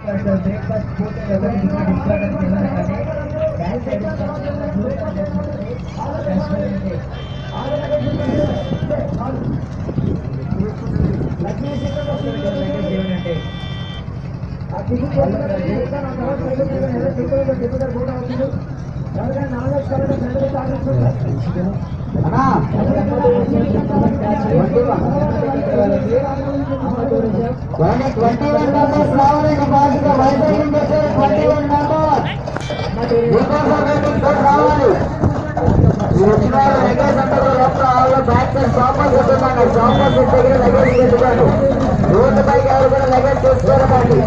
Breakfast పోతే discount back side road పైకి ఎవరు కూడా లగేజ్ చూసుకోవాలండి.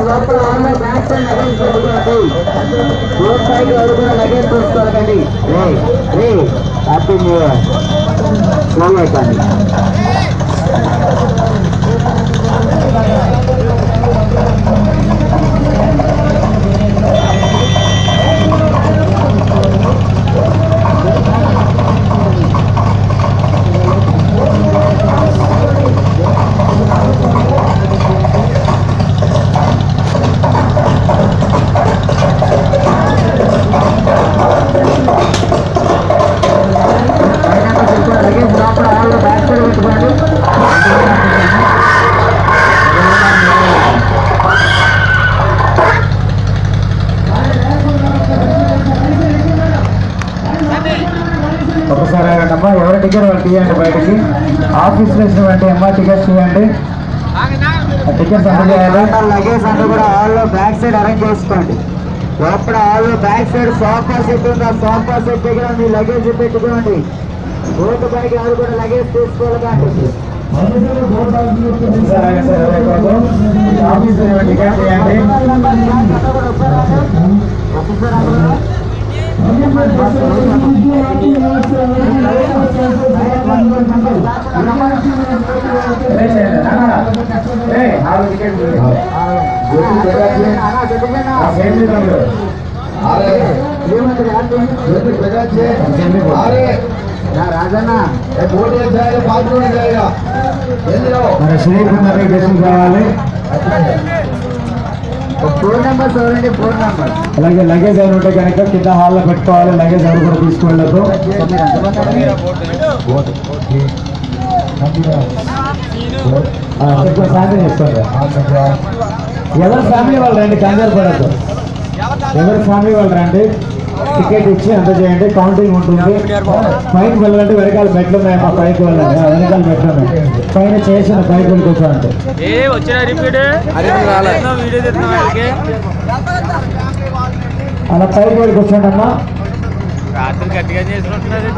లోపల ఆన్లైన్ బ్యాక్ సైడ్ లగేజ్ పెట్టుకోండి. రోడ్ పైకి ఎవరు కూడా లగేజ్ చూసుకోవాలండి. Happy new year. కానీ ఒకసారి అమ్మా ఎవరి టికెట్ వాళ్ళు తీయండి. బయటకి ఆఫీస్ వేసినటువంటి అమ్మా టికెట్స్ తీయండి. టికెట్స్ అమలు చేయాలి. లగేజ్ అంతా కూడా హాల్లో బ్యాక్ సైడ్ అరేంజ్ చేసుకోండి. లోపల హాల్లో బ్యాక్ సైడ్ సోఫా సెట్ ఉంది. ఆ సోఫా సెట్ దగ్గర మీ లగేజ్ పెట్టుకోండి. రోడ్డు పైకి ఎవరు కూడా లగేజ్ తీసుకోవాలి. కానీ ఆఫీస్ టికెట్ తీయండి. రాజన్న కావాలి. ఫోన్ నెంబర్ చూడండి. ఫోన్ నెంబర్ అలాగే లగేజ్ అయిన ఉంటే కనుక కింద హాల్లో పెట్టుకోవాలి. లగేజ్ ఎవరు కూడా తీసుకెళ్ళదు. ఫ్యామిలీ చేసుకోండి. ఎవరి ఫ్యామిలీ వాళ్ళు రండి. కంగారు పడద్దు. ఎవరి ఫ్యామిలీ వాళ్ళు రండి. టికెట్ ఇచ్చి అంత చేయండి. కౌంటింగ్ ఉంటుంది. పైకి వెళ్ళాలంటే వెనకాల మెట్లు ఉన్నాయి. మా పైకి వెళ్ళండి. వెనకాల మెట్లు ఉన్నాయి. పైన చేసిన పైకి వెళ్ళి కూర్చోండి. అలా పైకి వెళ్ళి కూర్చోండి అమ్మా. రాత్రి గట్టిగా చేసినట్టున్నారు.